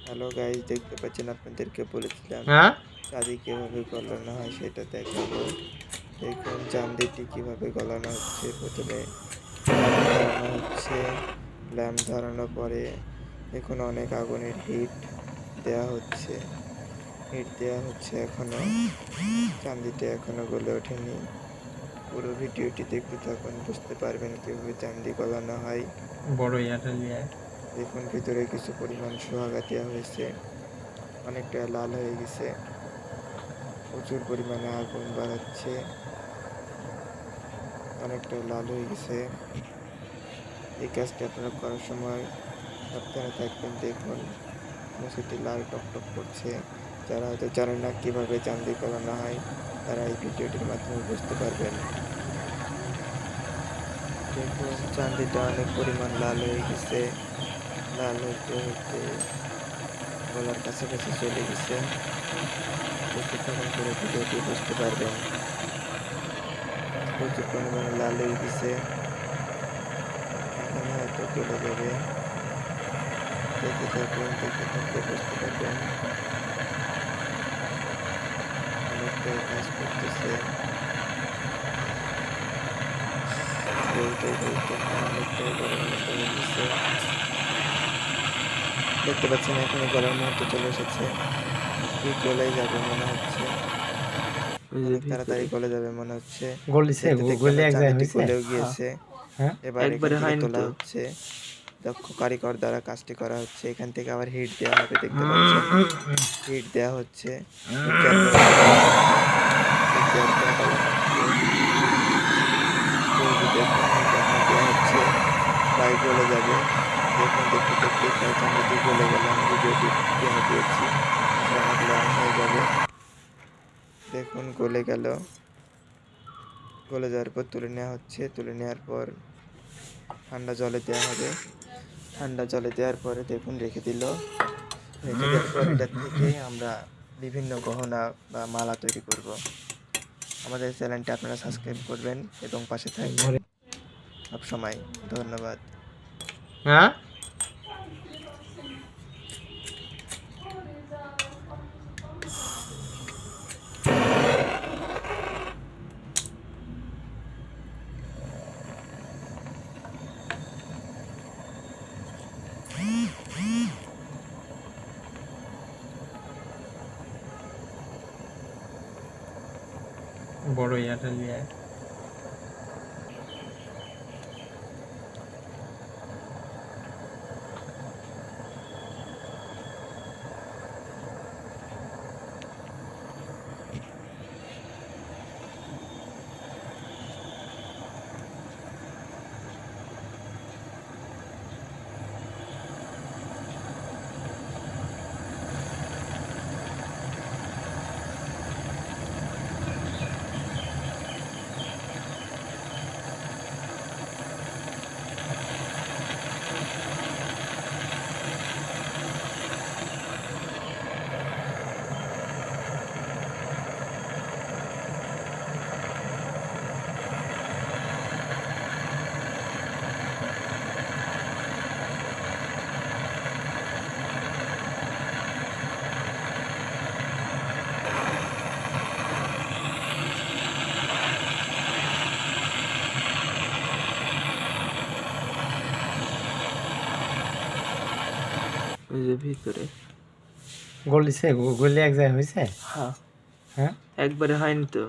Hello guys, দেখতে পাচ্ছেন আপনাদেরকে বলেছিলাম হ্যাঁ চাঁদি কিভাবে গলানো হয় সেটা দেখাবো। দেখুন চান্দিটি কিভাবে গলানো হচ্ছে। প্রথমে ল্যাম্প ধরানো হচ্ছে, ল্যাম্প ধরানোর পরে দেখুন অনেক আগুনের হিট দেওয়া হচ্ছে এখনো চান্দিটা এখনো গলে ওঠেনি। পুরো ভিডিওটি দেখতে থাকুন, বুঝতে পারবেন কিভাবে চান্দি গলানো হয়। বড় এয়ারটেল দেখুন ভিতরে কিছু পরিমাণ সোহাগা দেওয়া হয়েছে, অনেকটা লাল হয়ে গেছে, প্রচুর পরিমাণে আগুন বাড়াচ্ছে, অনেকটা লাল হয়ে গেছে। এই কাজটি আপনারা করার সময় সাবধানে থাকবেন। দেখুন মুছিটি লাল টকটক করছে। যারা হয়তো জানেন না কিভাবে চান্দি গলানো হয়, তারা এই ভিডিওটির মাধ্যমে বুঝতে পারবেন। দেখুন চান্দিটা অনেক পরিমাণ লাল হয়ে গেছে, লাল হইতে হইতে গলার কাছাকাছি চলে গেছে। দেখতে থাকুন, পুরো ভিডিওটি বুঝতে পারবেন। প্রচুর পরিমাণে লাল হয়ে গেছে, এখন হয়তো গলে যাবে। দেখতে থাকুন, দেখতে থাকলে বুঝতে পারবেন। অনেকটাই কাজ করতেছে, বলতে অনেকটাই গলার মতো হয়ে গেছে। দেখতে পাচ্ছেন এখনই গলার মুহূর্ত চলে এসেছে, ঠিক গলে যাবে মনে হচ্ছে, অনেক তাড়াতাড়ি গলে যাবে মনে হচ্ছে। গলিছে দেখতে দেখতে গলি আমার এক জায়গায় চাঁদিটি হয়েছে। গলেও গিয়েছে। হ্যাঁ এবার এখান একবারে থেকে হয়নি তোলা তো। হচ্ছে, দক্ষ কারিগর দ্বারা কাজটি করা হচ্ছে। এখান থেকে আবার হিট দেওয়া হবে, দেখতে পাচ্ছেন হিট দেওয়া হচ্ছে। হিট দেওয়ার পরে গলা হচ্ছে। দেখুন হিট এখন দেওয়া হচ্ছে, প্রায় গলে যাবে। দেখুন দেখতে দেখতে প্রায় চান্দিটি গলে গেল। আমি ভিডিওটি টেনে দিয়েছি, আসলে অনেক লং হয়ে যাবে। দেখুন গলে গেল, গলে যাওয়ার পর তুলে নেওয়া হচ্ছে। তুলে নেওয়ার পর ঠান্ডা জলে দেওয়া হবে। ঠান্ডা জলে দেওয়ার পরে দেখুন রেখে দেওয়ার পর এটার থেকে আমরা বিভিন্ন গহনা বা মালা তৈরি করব। আমাদের চ্যানেলটি আপনারা সাবস্ক্রাইব করবেন এবং পাশে থাকবেন সবসময়। ধন্যবাদ। হ্যাঁ বড় এয়ারটেল ওই যে ভিতরে গলিছে গলি এক জায়গায় হয়েছে। হ্যাঁ হ্যাঁ একবারে হয়নি তো।